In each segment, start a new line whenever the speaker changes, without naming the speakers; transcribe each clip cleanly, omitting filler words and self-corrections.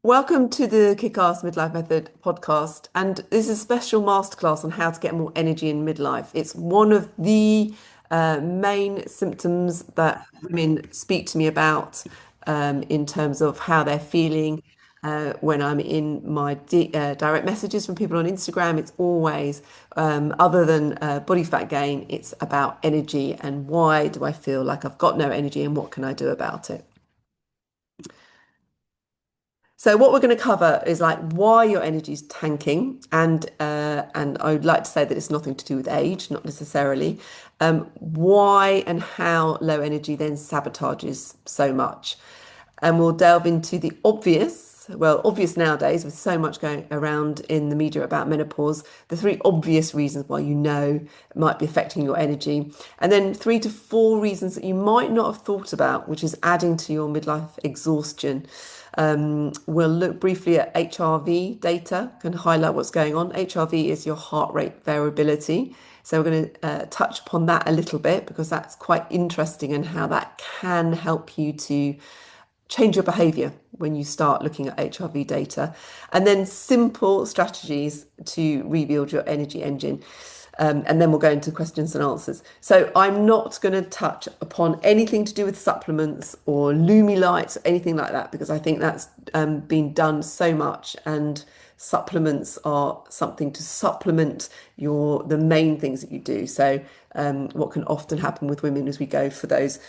Welcome to the Kickass Midlife Method podcast. And this is a special masterclass on how to get more energy in midlife. It's one of the main symptoms that women speak to me about in terms of how they're feeling. When I'm in my direct messages from people on Instagram, it's always, other than body fat gain, it's about energy and why do I feel like I've got no energy and what can I do about it? So what we're going to cover is like why your energy is tanking, and I would like to say that it's nothing to do with age, not necessarily. Why and how low energy then sabotages so much, and we'll delve into the obvious. Well, obvious nowadays with so much going around in the media about menopause, the three obvious reasons why you know it might be affecting your energy, and then three to four reasons that you might not have thought about, which is adding to your midlife exhaustion. We'll look briefly at HRV data and highlight what's going on. HRV is your heart rate variability. So we're going to touch upon that a little bit because that's quite interesting and how that can help you to change your behavior when you start looking at HRV data. And then simple strategies to rebuild your energy engine. And then we'll go into questions and answers. So I'm not going to touch upon anything to do with supplements or Lumi lights or anything like that because I think that's been done so much, and supplements are something to supplement the main things that you do. So what can often happen with women is we go for those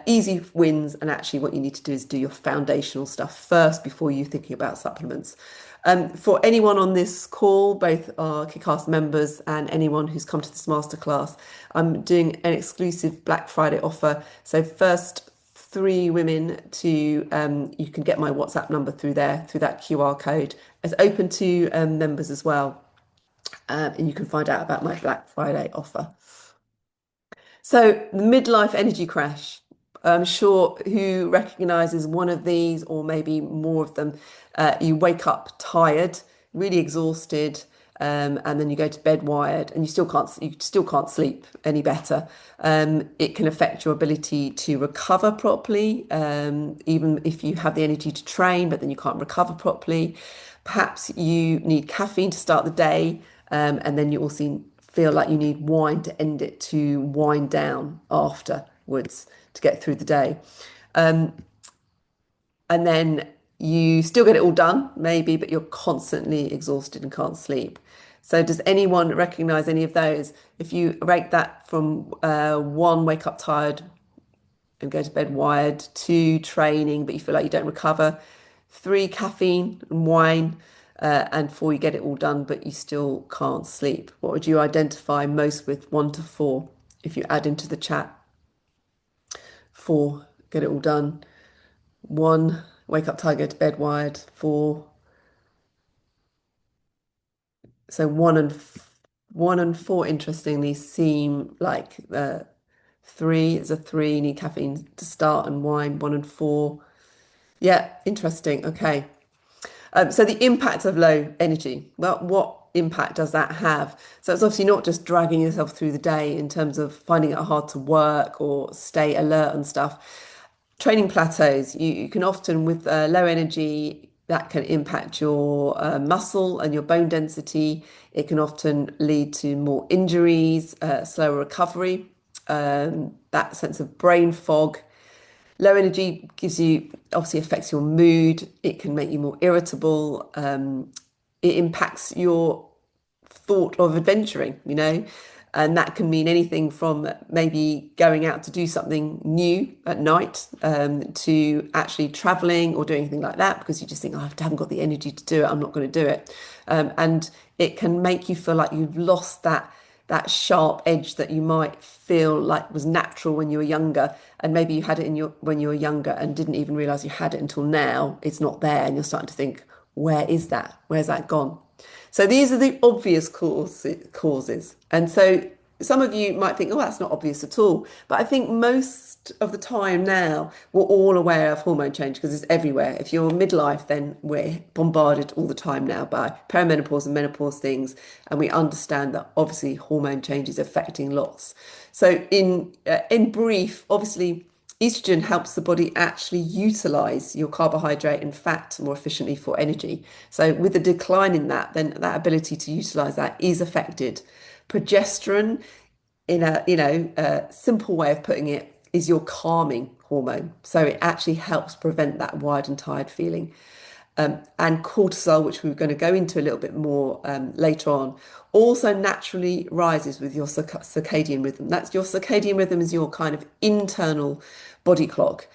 easy wins, and actually what you need to do is do your foundational stuff first before you thinking about supplements. For anyone on this call, both our Kickass members and anyone who's come to this masterclass, I'm doing an exclusive Black Friday offer. So first three women to you can get my WhatsApp number through there through that QR code. It's open to members as well, and you can find out about my Black Friday offer. So the midlife energy crash. I'm sure who recognizes one of these or maybe more of them. You wake up tired, really exhausted, and then you go to bed wired, and you still can't sleep any better. It can affect your ability to recover properly, even if you have the energy to train, but then you can't recover properly. Perhaps you need caffeine to start the day, and then you also feel like you need wine to end it, to wind down afterwards to get through the day. And then you still get it all done, maybe, but you're constantly exhausted and can't sleep. So, does anyone recognize any of those? If you rate that from one, wake up tired and go to bed wired, two, training, but you feel like you don't recover, three, caffeine and wine, and four, you get it all done, but you still can't sleep. What would you identify most with, one to four, if you add into the chat? Four, get it all done. One, wake up tired, go to bed wired. Four, so one and four, interestingly, seem like three is a three, need caffeine to start and wine. One and four, yeah, interesting. Okay. So the impact of low energy. Well, what impact does that have? So it's obviously not just dragging yourself through the day in terms of finding it hard to work or stay alert and stuff. Training plateaus. You can often, with low energy, that can impact your muscle and your bone density. It can often lead to more injuries, slower recovery, that sense of brain fog. Low energy gives you, obviously affects your mood. It can make you more irritable. It impacts your thought of adventuring, and that can mean anything from maybe going out to do something new at night, to actually traveling or doing anything like that because you just think, oh, I haven't got the energy to do it. I'm not going to do it. And it can make you feel like you've lost that sharp edge that you might feel like was natural when you were younger, and maybe you had it in your when you were younger and didn't even realize you had it until now it's not there, and you're starting to think, where is that? Where's that gone? So these are the obvious causes. And so some of you might think, oh, that's not obvious at all. But I think most of the time now, we're all aware of hormone change because it's everywhere. If you're midlife, then we're bombarded all the time now by perimenopause and menopause things. And we understand that obviously hormone change is affecting lots. So in brief, obviously, estrogen helps the body actually utilize your carbohydrate and fat more efficiently for energy. So with the decline in that, then that ability to utilize that is affected. Progesterone, in a a simple way of putting it, is your calming hormone. So it actually helps prevent that wired and tired feeling. And cortisol, which we're going to go into a little bit more later on, also naturally rises with your circadian rhythm. That's your circadian rhythm is your kind of internal body clock,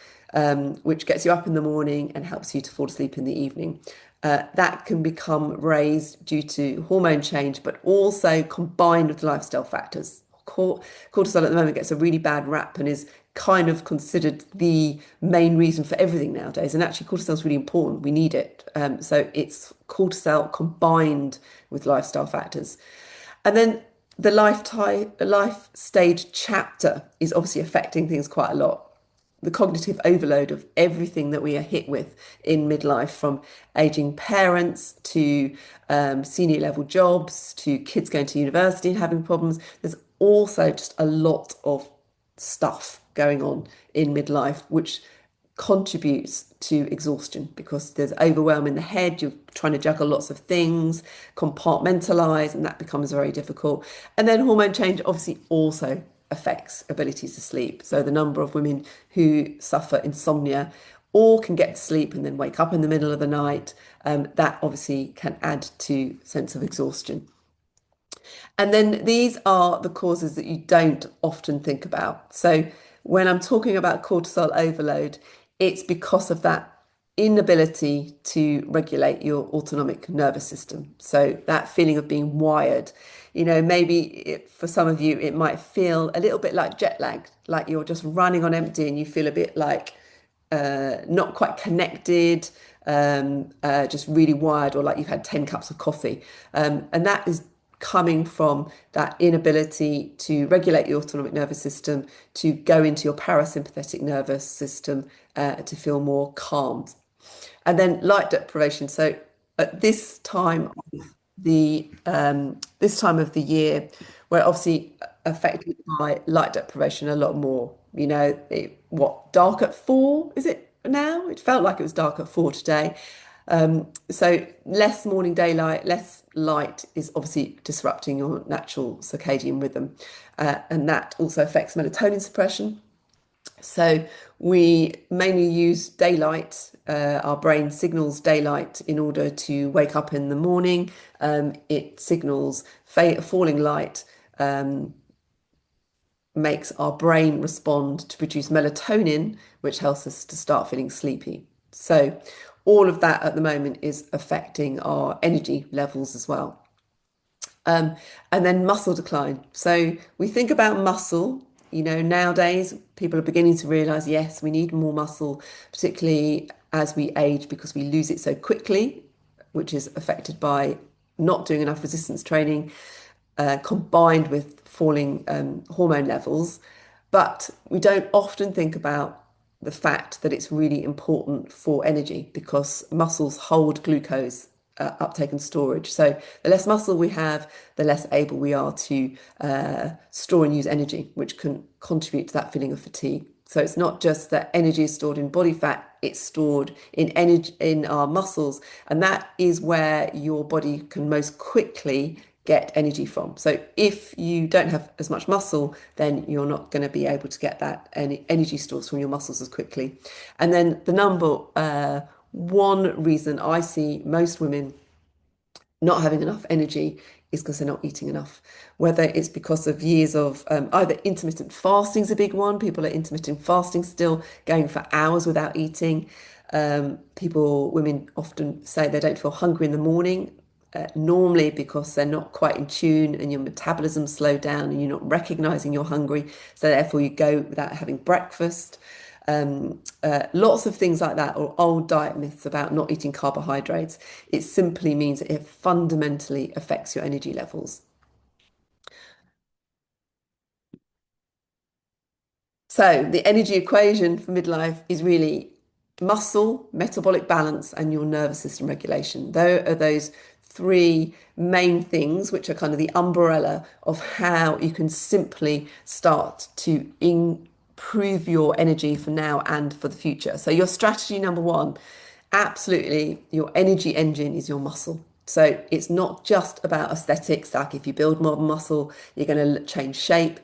which gets you up in the morning and helps you to fall asleep in the evening. That can become raised due to hormone change, but also combined with lifestyle factors. Cortisol at the moment gets a really bad rap and is kind of considered the main reason for everything nowadays. And actually, cortisol is really important. We need it. So it's cortisol combined with lifestyle factors. And then the life stage chapter is obviously affecting things quite a lot. The cognitive overload of everything that we are hit with in midlife, from aging parents to senior level jobs to kids going to university and having problems. There's also just a lot of stuff going on in midlife, which contributes to exhaustion because there's overwhelm in the head. You're trying to juggle lots of things, compartmentalize, and that becomes very difficult. And then hormone change obviously also affects abilities to sleep. So the number of women who suffer insomnia or can get to sleep and then wake up in the middle of the night, that obviously can add to sense of exhaustion. And then these are the causes that you don't often think about. So when I'm talking about cortisol overload, it's because of that inability to regulate your autonomic nervous system. So that feeling of being wired, maybe for some of you, it might feel a little bit like jet lag, like you're just running on empty and you feel a bit like not quite connected, just really wired, or like you've had 10 cups of coffee. And that is coming from that inability to regulate your autonomic nervous system, to go into your parasympathetic nervous system, to feel more calmed. And then light deprivation. So at this time of the year, we're obviously affected by light deprivation a lot more. Dark at 4, is it now? It felt like it was dark at 4 today. So less morning daylight, less light is obviously disrupting your natural circadian rhythm. And that also affects melatonin suppression. So we mainly use daylight. Our brain signals daylight in order to wake up in the morning. It signals falling light, makes our brain respond to produce melatonin, which helps us to start feeling sleepy. So all of that at the moment is affecting our energy levels as well. Um, and then muscle decline. So we think about muscle, nowadays people are beginning to realize, yes, we need more muscle, particularly as we age because we lose it so quickly, which is affected by not doing enough resistance training, combined with falling hormone levels. But we don't often think about the fact that it's really important for energy because muscles hold glucose uptake and storage. So the less muscle we have, the less able we are to store and use energy, which can contribute to that feeling of fatigue. So it's not just that energy is stored in body fat, it's stored in energy in our muscles, and that is where your body can most quickly get energy from. So if you don't have as much muscle, then you're not going to be able to get that energy stores from your muscles as quickly. And then the number one reason I see most women not having enough energy is because they're not eating enough. Whether it's because of years of either intermittent fasting is a big one. People are intermittent fasting still, going for hours without eating. Women often say they don't feel hungry in the morning, normally because they're not quite in tune and your metabolism slowed down and you're not recognizing you're hungry. So therefore you go without having breakfast. Lots of things like that, or old diet myths about not eating carbohydrates. It simply means that it fundamentally affects your energy levels. So the energy equation for midlife is really muscle, metabolic balance, and your nervous system regulation. Those three main things, which are kind of the umbrella of how you can simply start to improve your energy for now and for the future. So your strategy number one, absolutely, your energy engine is your muscle. So it's not just about aesthetics, like if you build more muscle, you're going to change shape.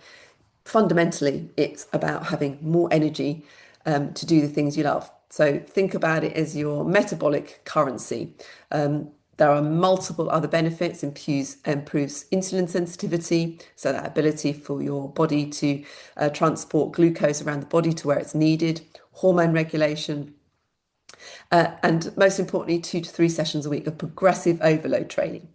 Fundamentally, it's about having more energy to do the things you love. So think about it as your metabolic currency. There are multiple other benefits, improves insulin sensitivity, so that ability for your body to transport glucose around the body to where it's needed, hormone regulation, and most importantly, 2 to 3 sessions a week of progressive overload training.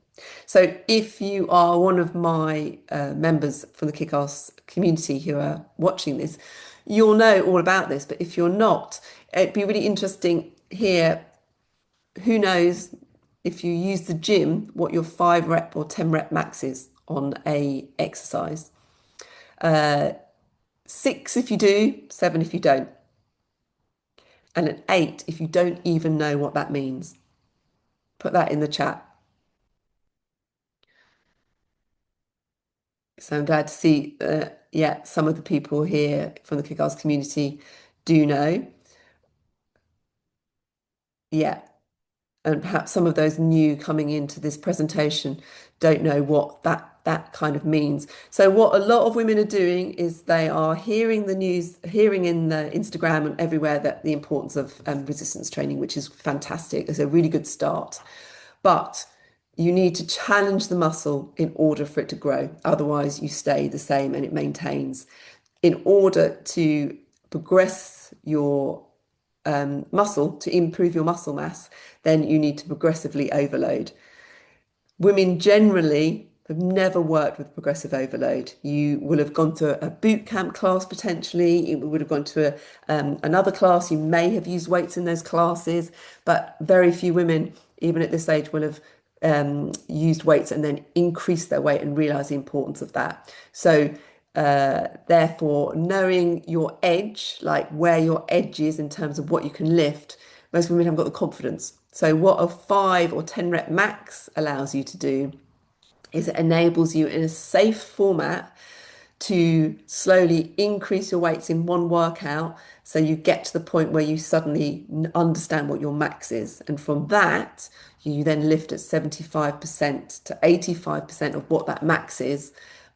So if you are one of my members from the Kickass community who are watching this, you'll know all about this. But if you're not, it'd be really interesting here. Who knows if you use the gym, what your 5 rep or 10 rep max is on a exercise. 6 if you do, 7 if you don't, and an 8 if you don't even know what that means. Put that in the chat. So I'm glad to see, yeah, some of the people here from the Kickass community do know. Yeah, and perhaps some of those new coming into this presentation don't know what that kind of means. So what a lot of women are doing is they are hearing the news, hearing in the Instagram and everywhere that the importance of resistance training, which is fantastic. It's a really good start. But you need to challenge the muscle in order for it to grow. Otherwise, you stay the same and it maintains. In order to progress your muscle, to improve your muscle mass, then you need to progressively overload. Women generally have never worked with progressive overload. You will have gone to a boot camp class potentially. You would have gone to another class. You may have used weights in those classes, but very few women, even at this age, will have used weights and then increased their weight and realised the importance of that. So therefore, knowing your edge, like where your edge is in terms of what you can lift, most women haven't got the confidence. So what a 5 or 10 rep max allows you to do is it enables you in a safe format to slowly increase your weights in one workout so you get to the point where you suddenly understand what your max is. And from that, you then lift at 75% to 85% of what that max is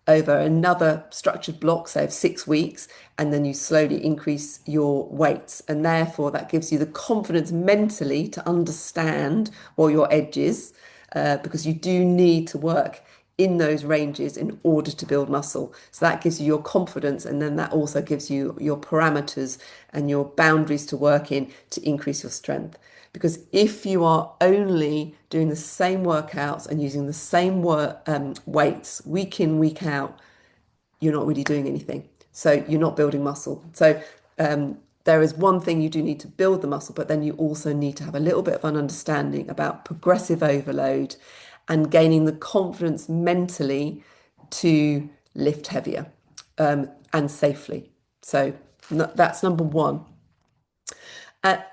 over another structured block, say of 6 weeks, and then you slowly increase your weights. And therefore, that gives you the confidence mentally to understand what your edge is, because you do need to work in those ranges in order to build muscle. So that gives you your confidence, and then that also gives you your parameters and your boundaries to work in to increase your strength. Because if you are only doing the same workouts and using the same weights week in, week out, you're not really doing anything. So you're not building muscle. So there is one thing you do need to build the muscle, but then you also need to have a little bit of an understanding about progressive overload and gaining the confidence mentally to lift heavier and safely. So that's number one.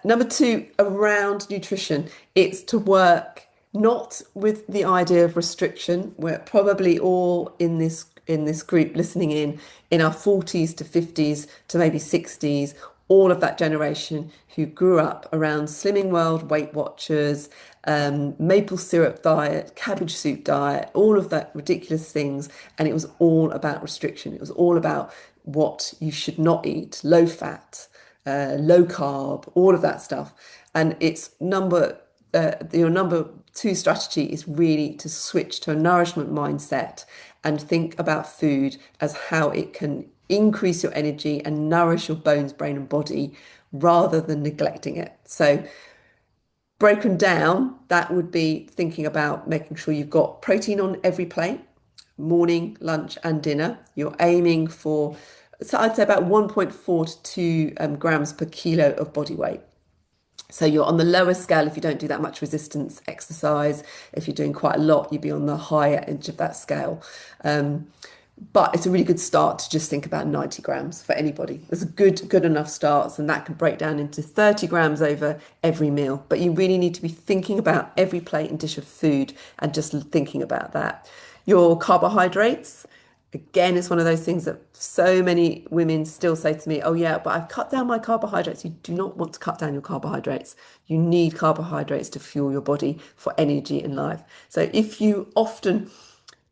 Number two, around nutrition, it's to work not with the idea of restriction. We're probably all in this group listening in our 40s to 50s to maybe 60s, all of that generation who grew up around Slimming World, Weight Watchers, maple syrup diet, cabbage soup diet, all of that ridiculous things. And it was all about restriction. It was all about what you should not eat, low fat, low carb, all of that stuff. And it's your number two strategy is really to switch to a nourishment mindset and think about food as how it can increase your energy and nourish your bones, brain, and body rather than neglecting it. So, broken down, that would be thinking about making sure you've got protein on every plate, morning, lunch, and dinner. You're aiming for, so I'd say about 1.4 to 2 grams per kilo of body weight. So you're on the lower scale if you don't do that much resistance exercise. If you're doing quite a lot, you'd be on the higher edge of that scale. But it's a really good start to just think about 90 grams for anybody. It's a good enough start, and that can break down into 30 grams over every meal. But you really need to be thinking about every plate and dish of food and just thinking about that. Your carbohydrates, Again, it's one of those things that so many women still say to me, oh, yeah, but I've cut down my carbohydrates. You do not want to cut down your carbohydrates. You need carbohydrates to fuel your body for energy in life. So if you often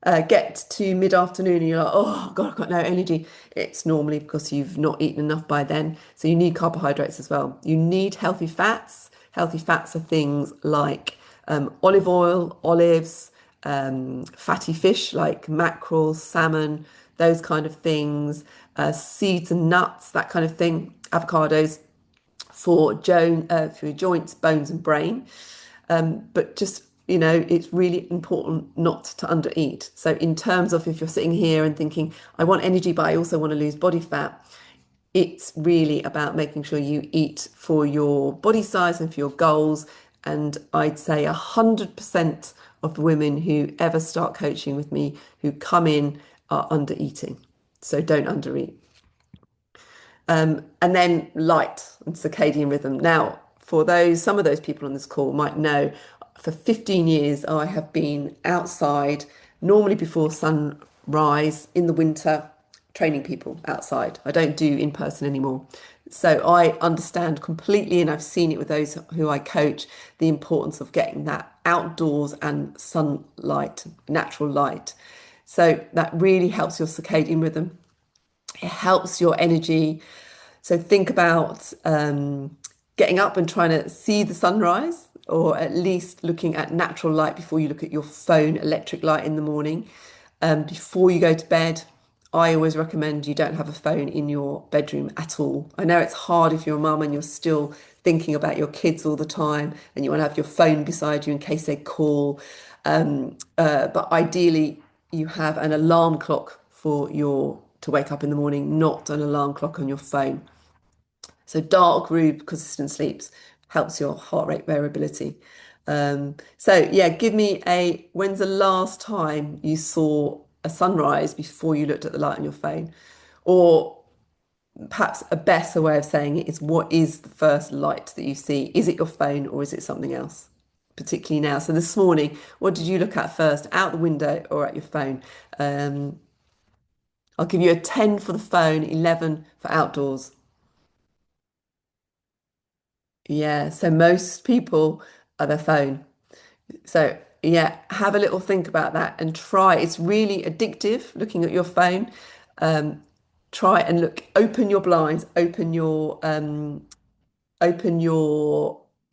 get to mid-afternoon and you're like, oh God, I've got no energy, it's normally because you've not eaten enough by then. So you need carbohydrates as well. You need healthy fats. Healthy fats are things like olive oil, olives, fatty fish like mackerel, salmon, those kind of things, seeds and nuts, that kind of thing, avocados for your joints, bones, and brain. But just, it's really important not to undereat. So, in terms of if you're sitting here and thinking, I want energy, but I also want to lose body fat, it's really about making sure you eat for your body size and for your goals. And I'd say 100% of the women who ever start coaching with me who come in are under eating. So don't undereat. And then light and circadian rhythm. Now, for some of those people on this call might know, for 15 years, I have been outside, normally before sunrise in the winter, training people outside. I don't do in person anymore. So I understand completely, and I've seen it with those who I coach, the importance of getting that outdoors and sunlight, natural light. So that really helps your circadian rhythm. It helps your energy. So think about getting up and trying to see the sunrise, or at least looking at natural light before you look at your phone, electric light in the morning. Before you go to bed, I always recommend you don't have a phone in your bedroom at all. I know it's hard if you're a mum and you're still thinking about your kids all the time and you want to have your phone beside you in case they call. But ideally, you have an alarm clock for your to wake up in the morning, not an alarm clock on your phone. So dark room, consistent sleeps helps your heart rate variability. So yeah, give me when's the last time you saw a sunrise before you looked at the light on your phone? Or perhaps a better way of saying it is, what is the first light that you see? Is it your phone or is it something else? Particularly now. So this morning, what did you look at first, out the window or at your phone? Um, I'll give you a 10 for the phone, 11 for outdoors. Yeah, so most people are their phone. So yeah, have a little think about that and try. It's really addictive looking at your phone. Um, Try and look, open your blinds, open your I'm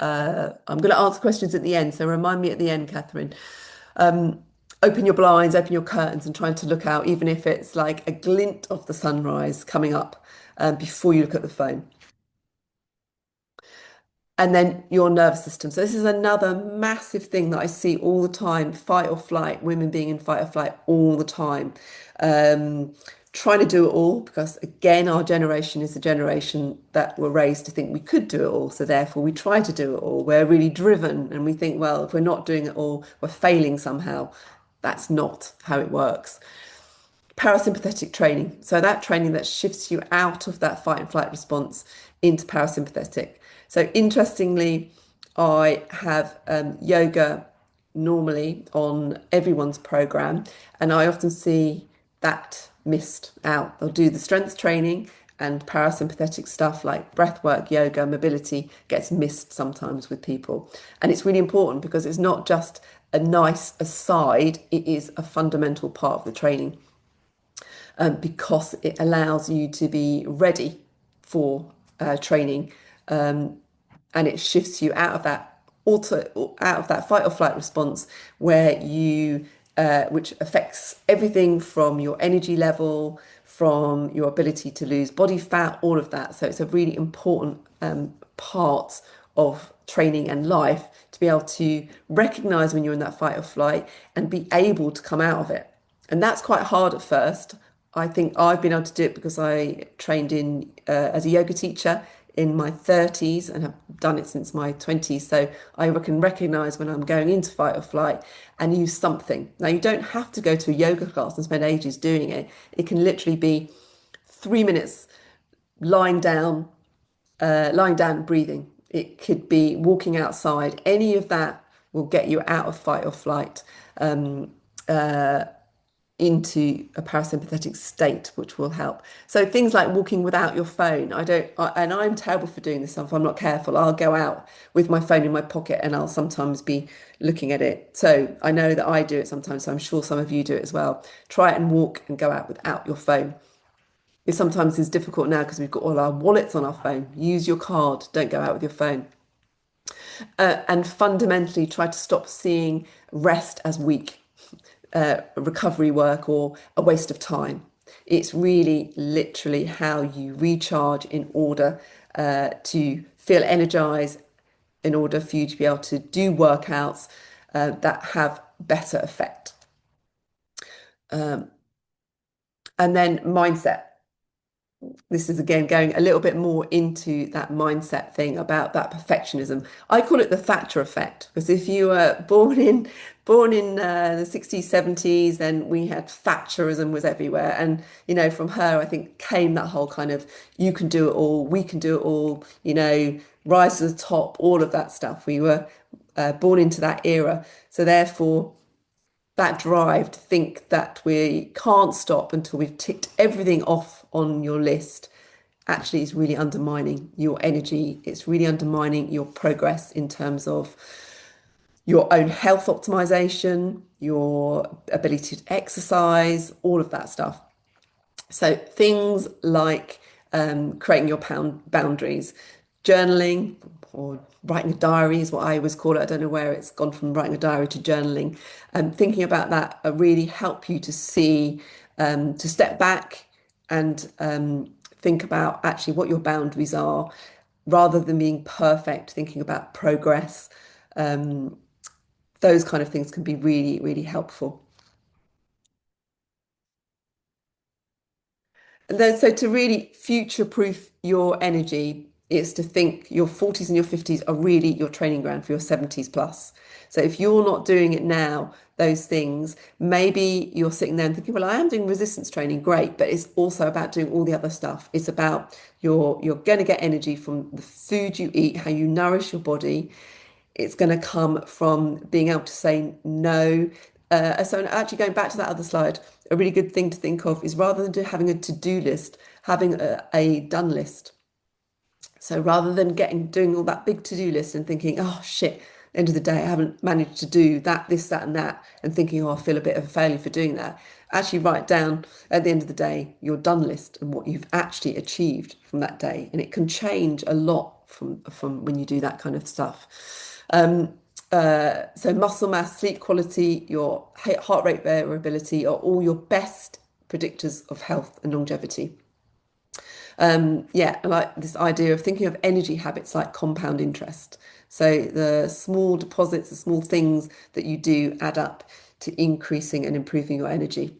going to answer questions at the end, so remind me at the end, Catherine. Um, Open your blinds, open your curtains, and trying to look out, even if it's like a glint of the sunrise coming up before you look at the phone. And then your nervous system. So this is another massive thing that I see all the time, fight or flight, women being in fight or flight all the time. Um, Trying to do it all because again, our generation is a generation that were raised to think we could do it all. So therefore we try to do it all. We're really driven and we think, well, if we're not doing it all, we're failing somehow. That's not how it works. Parasympathetic training. So that training that shifts you out of that fight and flight response into parasympathetic. So interestingly, I have yoga normally on everyone's program, and I often see that missed out. They'll do the strength training and parasympathetic stuff like breath work, yoga, mobility gets missed sometimes with people. And it's really important because it's not just a nice aside, it is a fundamental part of the training because it allows you to be ready for training, and it shifts you out of that fight or flight response where which affects everything from your energy level, from your ability to lose body fat, all of that. So it's a really important part of training and life to be able to recognize when you're in that fight or flight and be able to come out of it. And that's quite hard at first. I think I've been able to do it because I trained in as a yoga teacher in my 30s and have done it since my 20s. So I can recognize when I'm going into fight or flight and use something. Now, you don't have to go to a yoga class and spend ages doing it. It can literally be 3 minutes lying down, and breathing. It could be walking outside. Any of that will get you out of fight or flight. into a parasympathetic state, which will help. So things like walking without your phone. And I'm terrible for doing this. If I'm not careful, I'll go out with my phone in my pocket and I'll sometimes be looking at it. So I know that I do it sometimes. So I'm sure some of you do it as well. Try it and walk and go out without your phone. It sometimes is difficult now because we've got all our wallets on our phone. Use your card. Don't go out with your phone. And fundamentally try to stop seeing rest as weak, recovery work, or a waste of time. It's really literally how you recharge in order to feel energized, in order for you to be able to do workouts that have better effect. And then mindset. This is again going a little bit more into that mindset thing about that perfectionism. I call it the Thatcher effect because if you were born in the 60s, 70s, then we had Thatcherism was everywhere. And from her, I think came that whole kind of you can do it all, we can do it all, rise to the top, all of that stuff. We were born into that era. So therefore, that drive to think that we can't stop until we've ticked everything off on your list actually is really undermining your energy. It's really undermining your progress in terms of your own health optimization, your ability to exercise, all of that stuff. So things like creating your boundaries, journaling or writing a diary is what I always call it. I don't know where it's gone from writing a diary to journaling. Thinking about that really help you to see, to step back and think about actually what your boundaries are, rather than being perfect, thinking about progress. Those kind of things can be really, really helpful. And then, so to really future-proof your energy is to think your 40s and your 50s are really your training ground for your 70s plus. So if you're not doing it now, those things, maybe you're sitting there and thinking, well, I am doing resistance training, great, but it's also about doing all the other stuff. It's about you're going to get energy from the food you eat, how you nourish your body. It's going to come from being able to say no. So actually going back to that other slide, a really good thing to think of is rather than having a to-do list, having a done list. So rather than doing all that big to-do list and thinking, oh shit, end of the day, I haven't managed to do that, this, that, and that, and thinking, oh, I feel a bit of a failure for doing that. Actually write down at the end of the day your done list and what you've actually achieved from that day. And it can change a lot from when you do that kind of stuff. So muscle mass, sleep quality, your heart rate variability are all your best predictors of health and longevity. Yeah, I like this idea of thinking of energy habits like compound interest. So the small deposits, the small things that you do add up to increasing and improving your energy.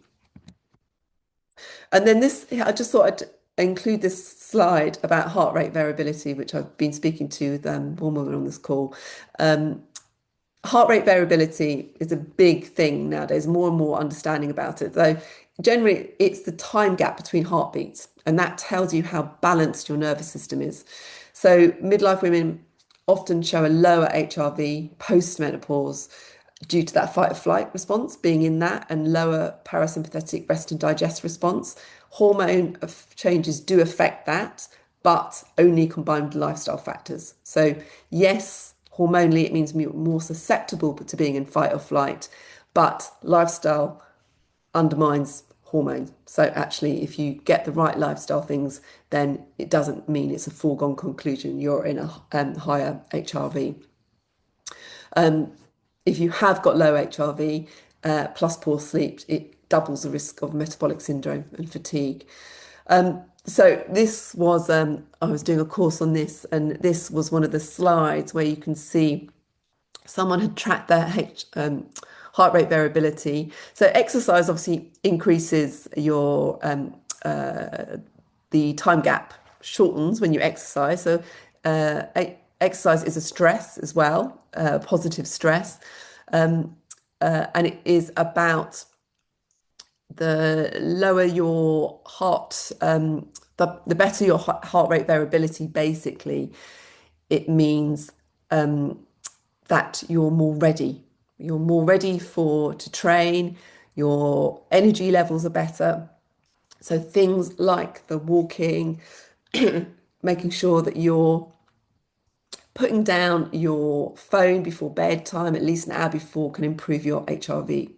And then this, I just thought I'd include this slide about heart rate variability, which I've been speaking to with one woman on this call. Heart rate variability is a big thing nowadays, more and more understanding about it. Though generally, it's the time gap between heartbeats, and that tells you how balanced your nervous system is. So, midlife women often show a lower HRV post-menopause due to that fight or flight response being in that, and lower parasympathetic rest and digest response. Hormone changes do affect that, but only combined with lifestyle factors. So, yes, hormonally, it means you're more susceptible to being in fight or flight, but lifestyle undermines hormones. So actually, if you get the right lifestyle things, then it doesn't mean it's a foregone conclusion you're in a higher HRV. If you have got low HRV plus poor sleep, it doubles the risk of metabolic syndrome and fatigue. So this was, I was doing a course on this, and this was one of the slides where you can see someone had tracked their heart rate variability. So exercise obviously increases your the time gap shortens when you exercise. So exercise is a stress as well, positive stress, and it is about the lower your heart, the better your heart rate variability. Basically, it means that you're more ready. You're more ready to train. your energy levels are better. So things like the walking, making sure that you're putting down your phone before bedtime, at least an hour before, can improve your HRV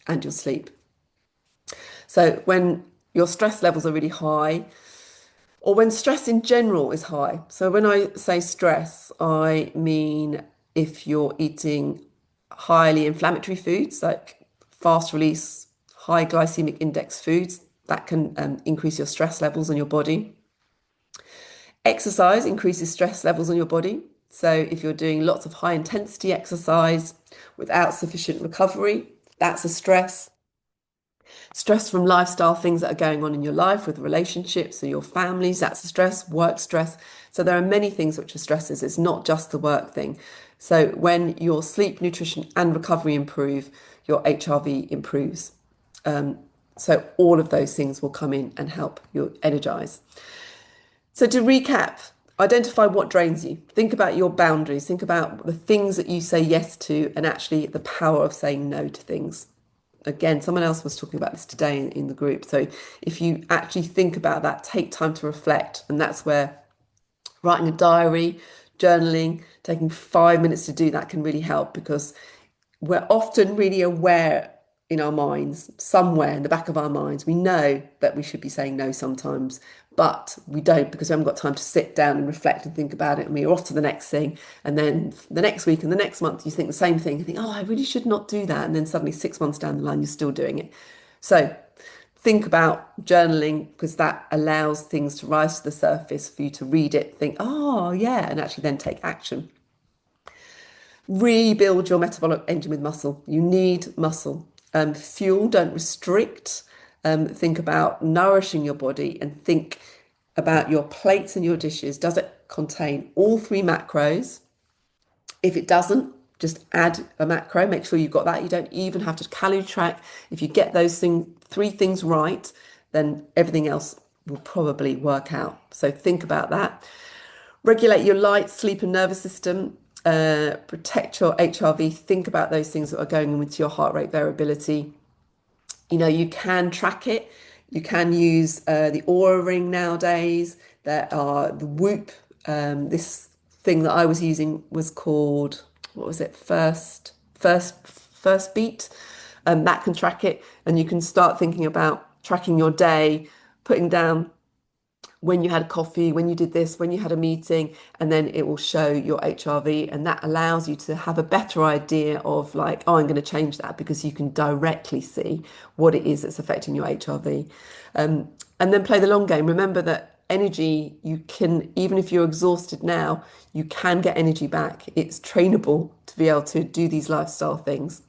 and your sleep. So when your stress levels are really high, or when stress in general is high. So when I say stress, I mean if you're eating highly inflammatory foods like fast release, high glycemic index foods, that can increase your stress levels in your body. Exercise increases stress levels on your body. So if you're doing lots of high intensity exercise without sufficient recovery, that's a stress. Stress from lifestyle things that are going on in your life with relationships or your families, that's a stress, work stress. So there are many things which are stresses. It's not just the work thing. So when your sleep, nutrition, and recovery improve, your HRV improves. So all of those things will come in and help you energize. So to recap, identify what drains you. Think about your boundaries. Think about the things that you say yes to and actually the power of saying no to things. Again, someone else was talking about this today in the group. So if you actually think about that, take time to reflect. And that's where writing a diary, journaling, taking 5 minutes to do that can really help because we're often really aware in our minds, somewhere in the back of our minds, we know that we should be saying no sometimes, but we don't because we haven't got time to sit down and reflect and think about it. And we're off to the next thing. And then the next week and the next month, you think the same thing. You think, oh, I really should not do that. And then suddenly 6 months down the line, you're still doing it. So think about journaling because that allows things to rise to the surface for you to read it, think, oh, yeah, and actually then take action. Rebuild your metabolic engine with muscle. You need muscle. Fuel, don't restrict. Think about nourishing your body and think about your plates and your dishes. Does it contain all three macros? If it doesn't, just add a macro. Make sure you've got that. You don't even have to calorie track. If you get those three things right, then everything else will probably work out. So think about that. Regulate your light, sleep, and nervous system. Protect your HRV. Think about those things that are going into your heart rate variability. You know, you can track it. You can use the Aura ring nowadays. There are the Whoop. This thing that I was using was called, what was it? First Beat. That can track it, and you can start thinking about tracking your day, putting down when you had coffee, when you did this, when you had a meeting, and then it will show your HRV. And that allows you to have a better idea of like, oh, I'm going to change that because you can directly see what it is that's affecting your HRV. And then play the long game. Remember that energy, you can, even if you're exhausted now, you can get energy back. It's trainable to be able to do these lifestyle things.